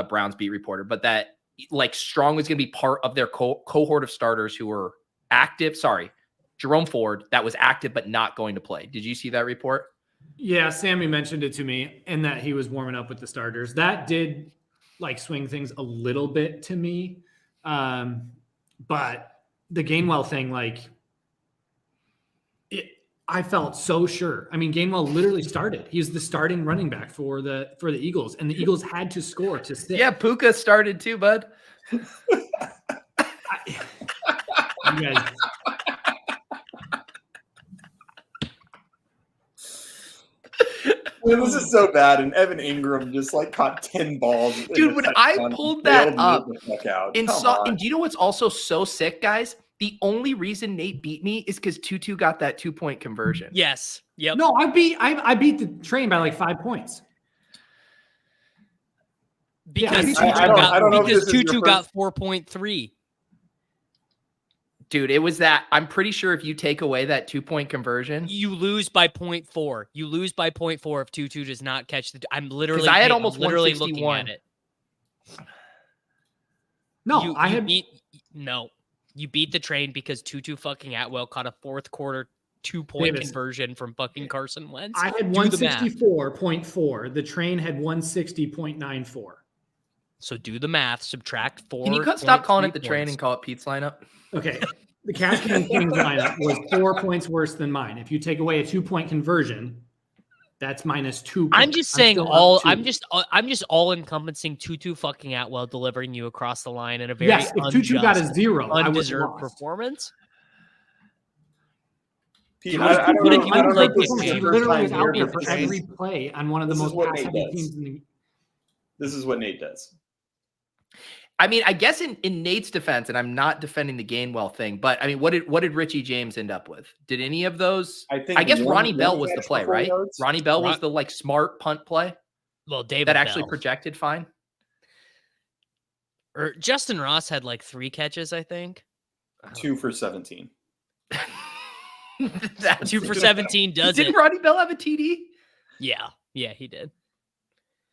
Browns beat reporter, but that like Strong was going to be part of their cohort of starters who were active. Sorry, Jerome Ford, that was active but not going to play. Did you see that report? Yeah, Sammy mentioned it to me, and that he was warming up with the starters. That did like swing things a little bit to me. But the Gainwell thing, I felt so sure. I mean, Gainwell literally started. He's the starting running back for the Eagles, and the Eagles had to score to stay. Yeah, Puka started too, bud. You guys. Well, this is so bad, and Evan Ingram just caught 10 balls. Dude, when I pulled that up and do you know what's also so sick, guys? The only reason Nate beat me is because Tutu got that 2-point conversion. Yes. Yep. No, I beat the train by 5 points. Because Tutu got 4.3. Dude, it was that. I'm pretty sure if you take away that 2-point conversion, you lose by 0.4. You lose by 0.4 if Tutu does not catch the. I'm literally. I had almost literally 161. looking at it. No, you beat the train because Tutu fucking Atwell caught a fourth quarter 2-point conversion from fucking Carson Wentz. I had 164.4. The train had 160.94. So do the math. Subtract 4. Can you stop calling it the train and call it Pete's lineup? Okay. The Cash Game Kings lineup was 4 points worse than mine. If you take away a 2-point conversion, that's minus 2 points. I'm just saying I'm just all encompassing Tutu fucking Atwell delivering you across the line in a very if Tutu got a 0, undeserved performance. Pete, I don't know if this is he literally was out there for every play on one of the most pass-heavy teams in the. This is what Nate does. I mean, I guess in Nate's defense, and I'm not defending the Gainwell thing, but I mean, what did Richie James end up with? Did any of those? I guess Ronnie Bell was the play, right? Ronnie Bell was the smart punt play. Well, David that actually Bell projected fine. Or Justin Ross had 3 catches, I think. 2 for 17. 2 for 17 does Didn't Ronnie Bell have a TD? Yeah, he did.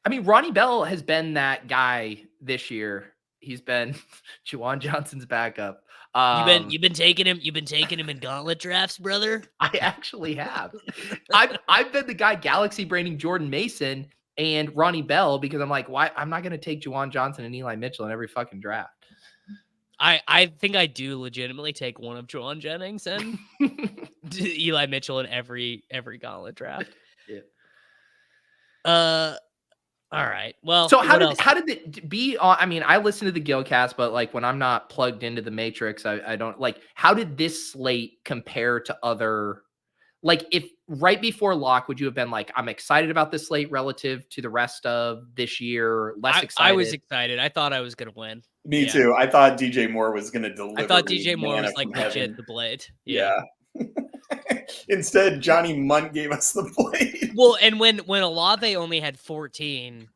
I mean, Ronnie Bell has been that guy this year. He's been Juwan Johnson's backup. You've been taking him in gauntlet drafts, brother. I actually have. I've been the guy galaxy braining Jordan Mason and Ronnie Bell because I'm like, why? I'm not going to take Juwan Johnson and Eli Mitchell in every fucking draft. I think I do legitimately take one of Juwan Jennings and Eli Mitchell in every gauntlet draft. Yeah. All right. Well, so how did it be? I mean, I listen to the gillcast, but like when I'm not plugged into the matrix, I don't like. How did this slate compare to other? Like, if right before lock, would you have been like, I'm excited about this slate relative to the rest of this year? Less excited. I was excited. I thought I was going to win. Me too. I thought DJ Moore was going to deliver. I thought DJ Moore was like legit the blade. Yeah. Instead, Johnny Munt gave us the blade. Well, and when Olave only had 14,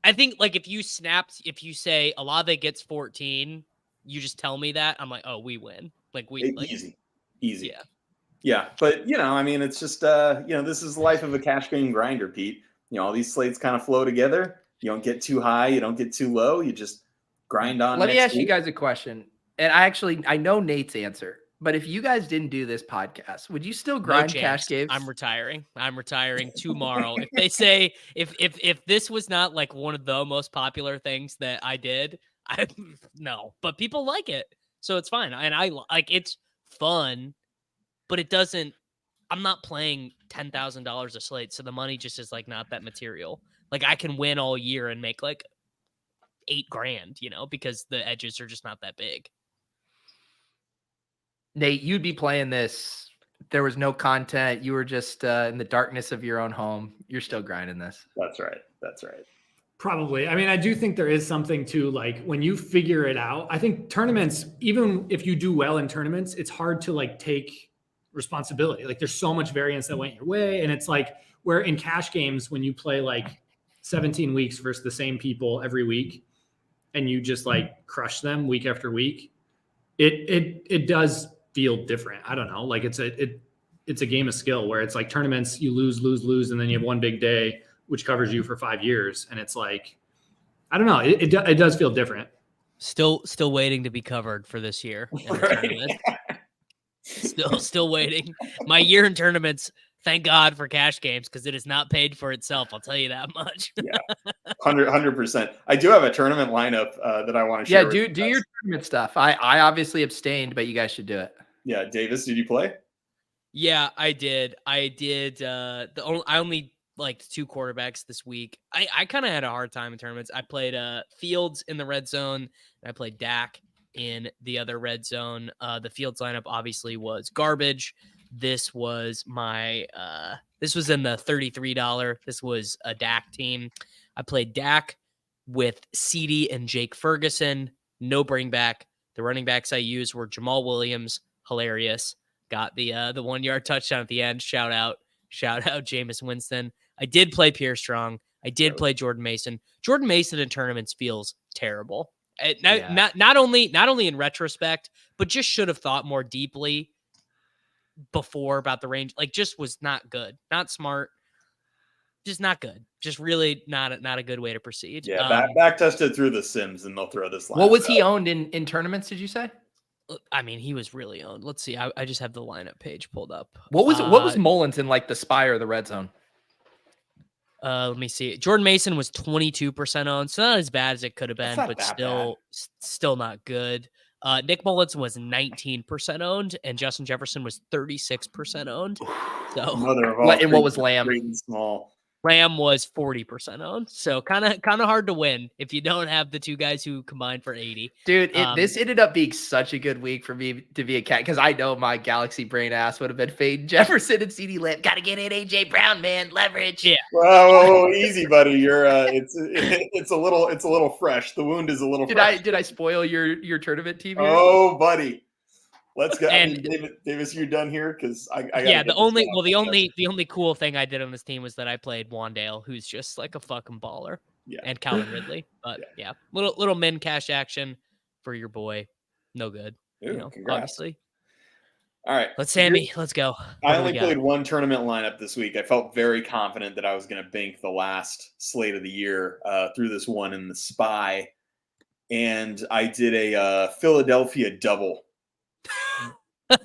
I think like if you say Olave gets 14, you just tell me that. I'm like, oh, we win. Easy. Yeah. Yeah. But I mean, it's just this is the life of a cash game grinder, Pete. All these slates kind of flow together. You don't get too high, you don't get too low. You just grind on. Let me ask you guys a question. And I know Nate's answer. But if you guys didn't do this podcast, would you still grind cash games? I'm retiring tomorrow. If they say if this was not like one of the most popular things that I did, no. But people like it, so it's fine. And I like it's fun, but it doesn't. I'm not playing $10,000 a slate, so the money just is like not that material. Like I can win all year and make like $8,000, because the edges are just not that big. Nate, you'd be playing this. There was no content. You were just in the darkness of your own home. You're still grinding this. That's right. Probably. I mean, I do think there is something to like when you figure it out. I think tournaments, even if you do well in tournaments, it's hard to like take responsibility. Like there's so much variance that went your way. And it's like where in cash games, when you play like 17 weeks versus the same people every week and you just like crush them week after week, it does feel different. I don't know. Like it's a game of skill where it's like tournaments, you lose, and then you have one big day, which covers you for 5 years. And it's like, I don't know. It does feel different. Still waiting to be covered for this year. Right. Still waiting. My year in tournaments, thank God for cash games, because it is not paid for itself. I'll tell you that much. Yeah, 100%. I do have a tournament lineup that I want to share. Yeah, do your tournament stuff. I obviously abstained, but you guys should do it. Yeah, Davis, did you play? Yeah, I did. I only liked 2 quarterbacks this week. I kind of had a hard time in tournaments. I played Fields in the red zone, and I played Dak in the other red zone. The Fields lineup obviously was garbage. This was my this was in the $33. This was a Dak team. I played Dak with CD and Jake Ferguson. No bring back. The running backs I used were Jamal Williams, hilarious. Got the 1-yard touchdown at the end. Shout out Jameis Winston. I did play Pierre Strong. I did play Jordan Mason. Jordan Mason in tournaments feels terrible. Not only in retrospect, but just should have thought more deeply before about the range. Like, just was not good, not smart, just not good. Just really not a good way to proceed. Yeah, back tested through the Sims, and they'll throw this line. What was he owned in tournaments? Did you say? I mean, he was really owned. Let's see. I just have the lineup page pulled up. What was Mullins in like the Spire or the red zone? Let me see. Jordan Mason was 22% owned, so not as bad as it could have been, but still not good. Nick Mullins was 19% owned, and Justin Jefferson was 36% owned. So, and what was Lamb? Small. Lamb was 40% owned, so kind of hard to win if you don't have the 2 guys who combined for 80. Dude, this ended up being such a good week for me to be a cat because I know my Galaxy brain ass would have been fading Jefferson and CeeDee Lamb. Got to get in AJ Brown, man. Leverage. Yeah. Whoa, easy, buddy. You're it's a little fresh. The wound is a little. Did I spoil your tournament team here? Oh, buddy. Let's go. And Davis, you done here? Because I the only cool thing I did on this team was that I played Wandale, who's just like a fucking baller. Yeah. And Calvin Ridley. But yeah, little min cash action for your boy. No good. Ooh, congrats. Obviously. All right. Let's Sammy. Let's go. I only played one tournament lineup this week. I felt very confident that I was going to bank the last slate of the year through this one in the Spy. And I did a Philadelphia double.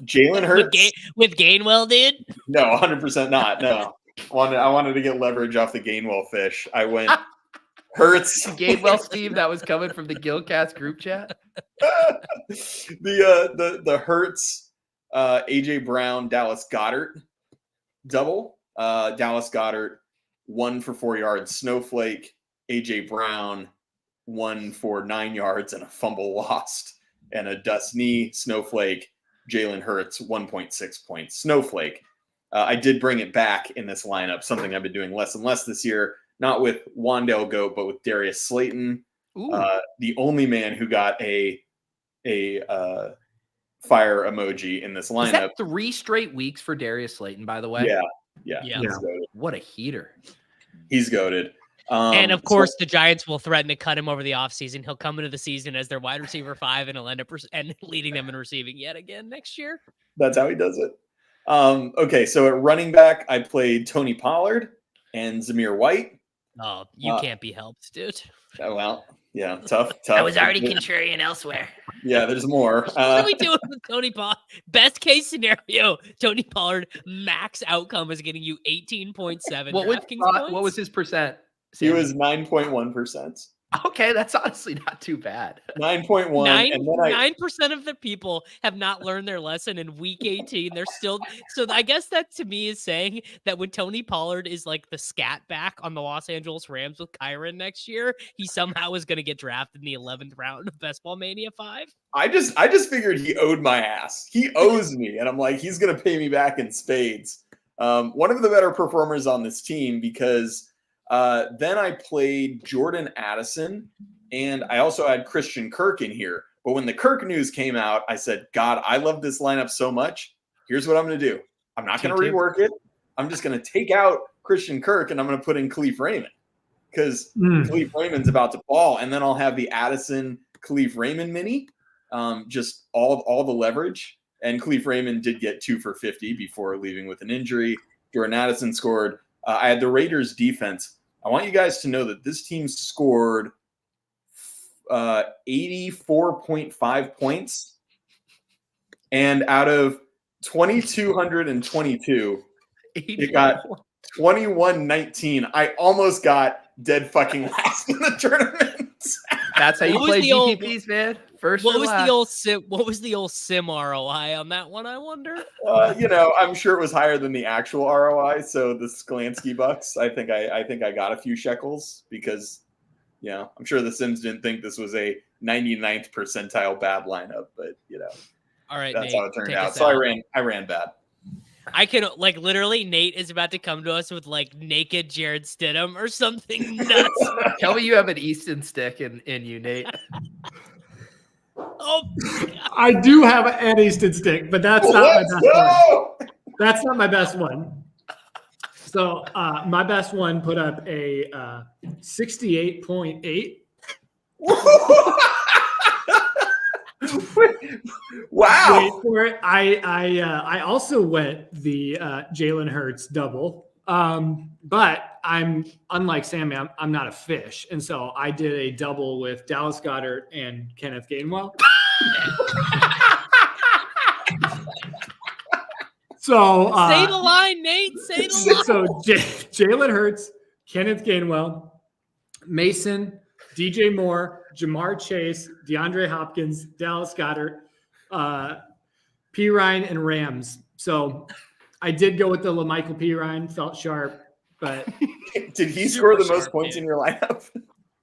Jalen Hurts. With Gainwell, dude? No, 100% not. No. I wanted to get leverage off the Gainwell fish. I went Hurts. Gainwell Steve, that was coming from the gillcast group chat. the Hurts, AJ Brown, Dallas Goedert double. Dallas Goedert 1 for 4 yards. Snowflake, AJ Brown 1 for 9 yards and a fumble lost, and a dust knee. Snowflake, Jalen Hurts 1.6 points. Snowflake. I did bring it back in this lineup, something I've been doing less and less this year. Not with Wandale Goat, but with Darius Slayton, the only man who got a fire emoji in this lineup. Is that 3 straight weeks for Darius Slayton, by the way? Yeah. What a heater. He's goated. And of course, the Giants will threaten to cut him over the offseason. He'll come into the season as their wide receiver 5, and he'll end up leading them in receiving yet again next year. That's how he does it. Okay, so at running back, I played Tony Pollard and Zamir White. Oh, you can't be helped, dude. Well, yeah, tough. I was already contrarian elsewhere. Yeah, there's more. What are we doing with Tony Pollard? Best case scenario, Tony Pollard max outcome is getting you 18.7. What was his percent? He was 9.1%. Okay, that's honestly not too bad. 9.1. 9% of the people have not learned their lesson in week 18. They're still so. I guess that to me is saying that when Tony Pollard is like the scat back on the Los Angeles Rams with Kyron next year, he somehow is going to get drafted in the 11th round of Best Ball Mania 5. I just figured he owed my ass. He owes me, and I'm like, he's going to pay me back in spades. One of the better performers on this team because. Then I played Jordan Addison, and I also had Christian Kirk in here. But when the Kirk news came out, I said, God, I love this lineup so much. Here's what I'm going to do. I'm not going to rework it. I'm just going to take out Christian Kirk, and I'm going to put in Khalif Raymond because Khalif Raymond's about to ball. And then I'll have the Addison Khalif Raymond mini, just all the leverage. And Khalif Raymond did get 2 for 50 before leaving with an injury. Jordan Addison scored. I had the Raiders defense. I want you guys to know that this team scored 84.5 points. And out of 2,222, it got 21-19. I almost got dead fucking last in the tournament. That's how you play GPPs, man. What was the old sim ROI on that one? I wonder. I'm sure it was higher than the actual ROI. So the Sklansky bucks, I think I got a few shekels because, I'm sure the Sims didn't think this was a 99th percentile bad lineup, but all right, that's Nate, how it turned out. So I ran bad. I can literally Nate is about to come to us with naked Jared Stidham or something nuts. Tell me you have an Easton stick in you, Nate. Oh, I do have an Easton stick, but that's not my best one. That's not my best one. So my best one put up a 68.8. Wow. Wait for it. I also went the Jalen Hurts double. But I'm unlike Sammy, I'm not a fish. And so I did a double with Dallas Goedert and Kenneth Gainwell. So say the line, Nate. Say the line. So Jalen Hurts, Kenneth Gainwell, Mason, DJ Moore, Jamar Chase, DeAndre Hopkins, Dallas Goedert, P. Ryan, and Rams. So I did go with the LaMichael P. Ryan, felt sharp, but did he score the most points in your lineup?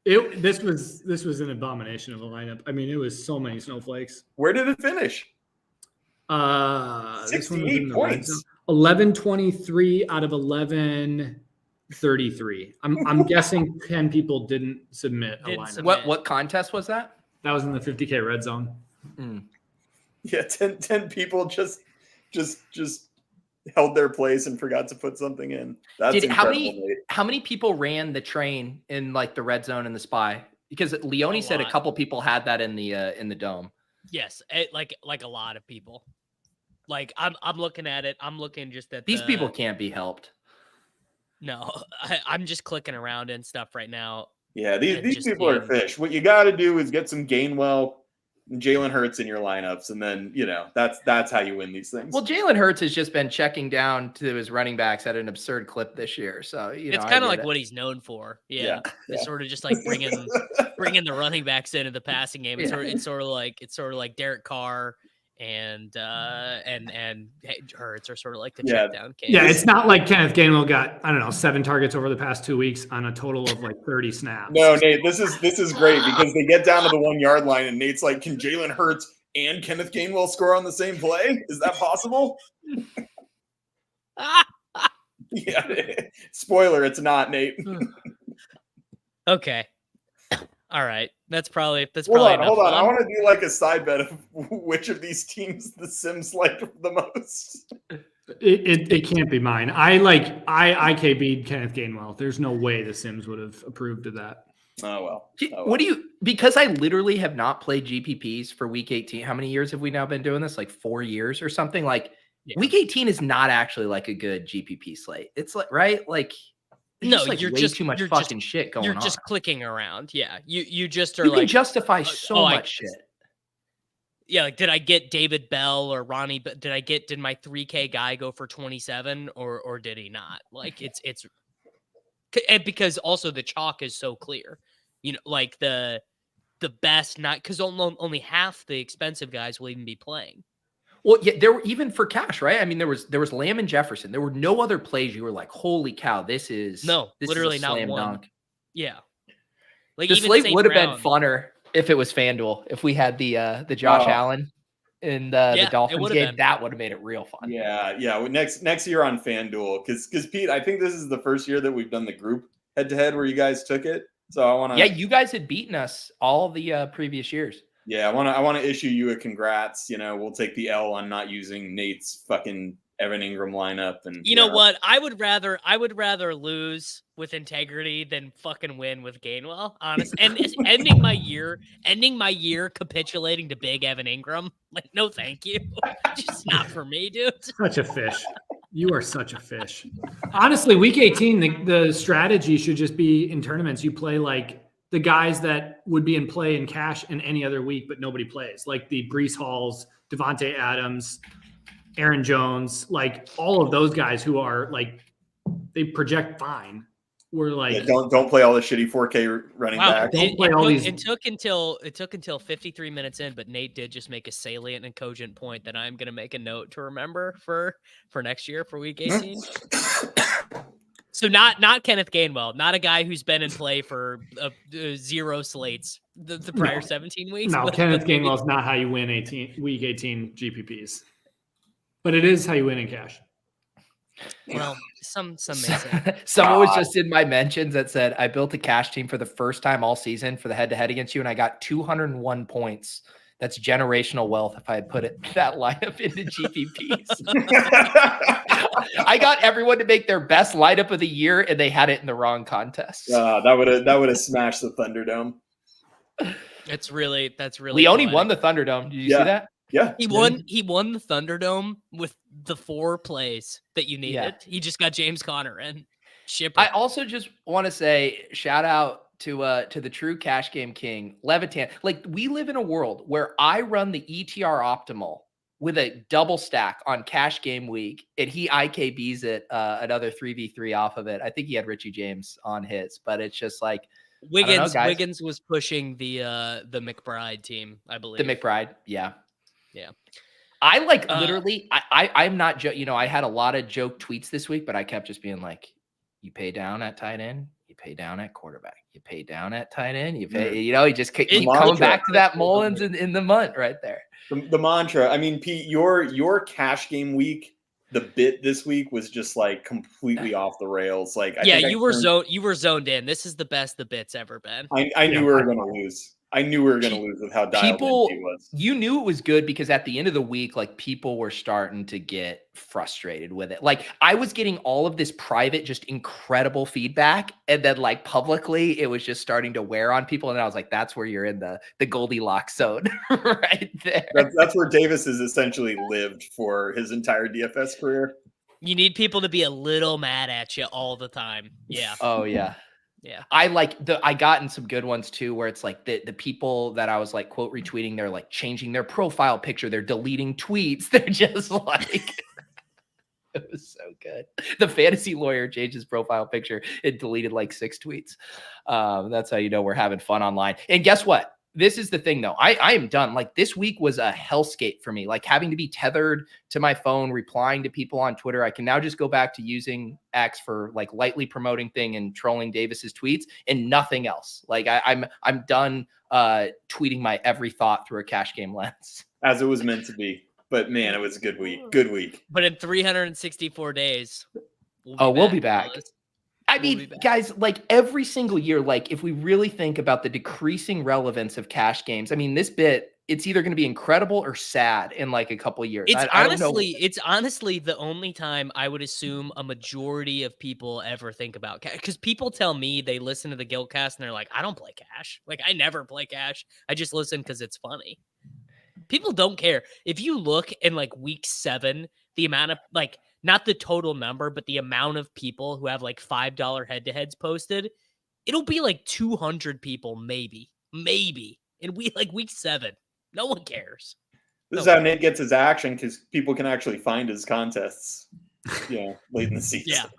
This was an abomination of a lineup. I mean, it was so many snowflakes. Where did it finish? 68 points. 1123 out of 1133. I'm guessing 10 people didn't submit a lineup. What contest was that? That was in the 50K red zone. Yeah, 10 people just held their place and forgot to put something in. That's incredible. How many people ran the train in the red zone and the spy? Because Leone said a couple people had that in the dome. Yes, like a lot of people. Like I'm looking at it. I'm looking just at These people can't be helped. No, I'm just clicking around and stuff right now. Yeah, these people are fish. What you got to do is get some Gainwell and Jalen Hurts in your lineups, and then that's how you win these things. Well, Jalen Hurts has just been checking down to his running backs at an absurd clip this year, so it's kind of like what he's known for. Yeah. It's sort of just like bringing the running backs into the passing game. It's sort of like Derek Carr and Hurts are sort of like the check down case. Yeah, it's not like Kenneth Gainwell got, I don't know, 7 targets over the past 2 weeks on a total of like 30 snaps. No, Nate, this is great because they get down to the 1 yard line and Nate's like, can Jalen Hurts and Kenneth Gainwell score on the same play? Is that possible? Yeah. Spoiler, it's not, Nate. Okay. All right. That's probably hold on. enough. I want to do like a side bet of which of these teams the Sims like the most. It can't be mine. I IKB'd Kenneth Gainwell. There's no way the Sims would have approved of that. Oh well. What do you? Because I literally have not played GPPs for week 18. How many years have we now been doing this? Like 4 years or something. Like week 18 is not actually like a good GPP slate. It's like right, like. No, just, like, you're way just too much you're fucking just, shit going on. You're just clicking around. Yeah, you just are you like can justify so much shit. Yeah, like did I get David Bell or Ronnie? But did my 3K guy go for 27 or did he not? Like it's and because also the chalk is so clear. Like the best not because only half the expensive guys will even be playing. Well, yeah, there were even for cash, right? I mean, there was Lamb and Jefferson. There were no other plays you were like, holy cow, this is literally is a not slam one. dunk. Yeah, like the even slate would have been funner if it was FanDuel. If we had the Josh Allen in the Dolphins game, that would have made it real fun. Yeah. Next year on FanDuel, because Pete, I think this is the first year that we've done the group head-to-head where you guys took it. So I want to. Yeah, you guys had beaten us all the previous years. Yeah, I want to issue you a congrats. We'll take the L on not using Nate's fucking Evan Ingram lineup. And you know what? I would rather lose with integrity than fucking win with Gainwell. Honestly, and ending my year capitulating to big Evan Ingram. Like, no, thank you. Just not for me, dude. Such a fish. You are such a fish. Honestly, week 18, the strategy should just be in tournaments. You play like the guys that would be in play in cash in any other week, but nobody plays, like the Breece Halls, Devontae Adams, Aaron Jones, like all of those guys who are like, they project fine. We're like, don't play all the shitty 4K running back. Don't play all these. It took until 53 minutes in, but Nate did just make a salient and cogent point that I'm going to make a note to remember for next year for week 18. So not Kenneth Gainwell, not a guy who's been in play for 0 slates the prior 17 weeks. No, Kenneth Gainwell is not how you win week 18 GPPs, but it is how you win in cash. Well, some may say. Someone was just in my mentions that said I built a cash team for the first time all season for the head-to-head against you, and I got 201 points. That's generational wealth if I had put that lineup into GPPs. I got everyone to make their best lineup of the year, and they had it in the wrong contest. That would have smashed the Thunderdome. That's really. Leone won the Thunderdome. Did you see that? Yeah, he won the Thunderdome with the 4 plays that you needed. Yeah. He just got James Conner and ship. I also just want to say shout out to the true cash game king, Levitan. Like, we live in a world where I run the ETR optimal with a double stack on cash game week, and he IKBs it another 3v3 off of it. I think he had Richie James on his, but it's just like Wiggins was pushing the McBride team, I believe. The McBride, yeah. I like literally. I'm not. I had a lot of joke tweets this week, but I kept just being like, "You pay down at tight end, you pay down at quarterback, you pay down at tight end, you pay." You just keep coming back to that Mullins in the month right there. The mantra. I mean, Pete, your cash game week, the bit this week was just like completely off the rails. Like, you were zoned in. This is the best the bit's ever been. I knew we were going to lose. I knew we were going to lose with how dialed in he was. You knew it was good because at the end of the week, like people were starting to get frustrated with it. Like I was getting all of this private, just incredible feedback. And then like publicly, it was just starting to wear on people. And I was like, that's where you're in the Goldilocks zone right there. That's where Davis has essentially lived for his entire DFS career. You need people to be a little mad at you all the time. Yeah. Oh, yeah. Yeah. I gotten some good ones too, where it's like the people that I was like quote retweeting, they're like changing their profile picture. They're deleting tweets. They're just like, it was so good. The fantasy lawyer changed his profile picture. It deleted like 6 tweets. That's how you know we're having fun online. And guess what? This is the thing though. I am done. Like this week was a hellscape for me, like having to be tethered to my phone, replying to people on Twitter. I can now just go back to using X for like lightly promoting thing and trolling Davis's tweets and nothing else. Like I'm done tweeting my every thought through a cash game lens. As it was meant to be. But man, it was a good week. Good week. But in 364 days, we'll be back. I mean, guys, like every single year, like if we really think about the decreasing relevance of cash games, I mean, this bit, it's either going to be incredible or sad in like a couple of years. It's honestly the only time I would assume a majority of people ever think about cash. Because people tell me they listen to the gillcast and they're like, I don't play cash. Like I never play cash. I just listen because it's funny. People don't care. If you look in like week 7, the amount of like, not the total number, but the amount of people who have like $5 head-to-heads posted, it'll be like 200 people, maybe in week 7. No one cares. This is how Nate gets his action because people can actually find his contests, late in the season.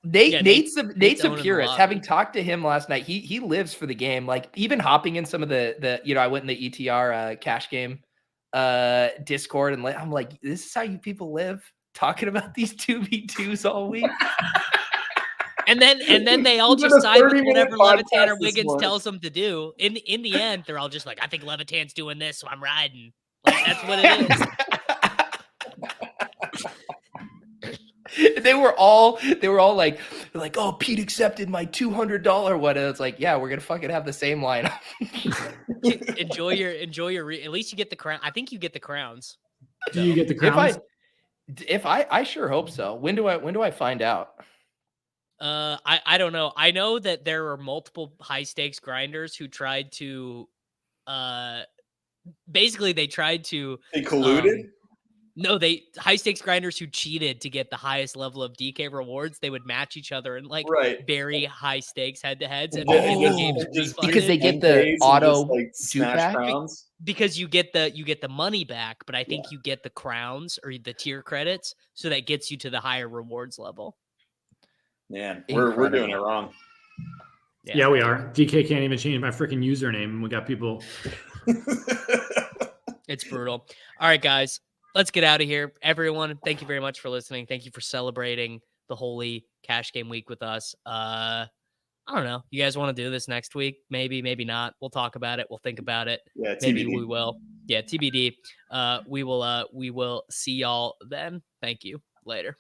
Yeah. Nate's a purist. Having talked to him last night, he lives for the game. Like even hopping in some of the I went in the ETR cash game Discord and I'm like, this is how you people live, talking about these 2v2s all week. And then they all just side with whatever Levitan or Wiggins tells them to do. In the end, they're all just like, I think Levitan's doing this, so I'm riding. Like that's what it is. They were all like, oh, Pete accepted my $200 one. And it's like, yeah, we're gonna fucking have the same line. enjoy your at least you get the crown. I think you get the crowns. Do you get the crowns? If I sure hope so. When do I find out? I don't know. I know that there are multiple high stakes grinders who tried to basically they colluded. No, high stakes grinders who cheated to get the highest level of DK rewards. They would match each other in like very high stakes head to heads, and because they get the auto like smash crowns. Because you get the money back, but I think you get the crowns or the tier credits, so that gets you to the higher rewards level. Man, we're doing it wrong. Yeah, we are. DK can't even change my freaking username, and we got people. It's brutal. All right, guys. Let's get out of here. Everyone, thank you very much for listening. Thank you for celebrating the holy cash game week with us. I don't know. You guys want to do this next week? Maybe, maybe not. We'll talk about it. We'll think about it. Yeah, maybe we will. Yeah, TBD. We will see y'all then. Thank you. Later.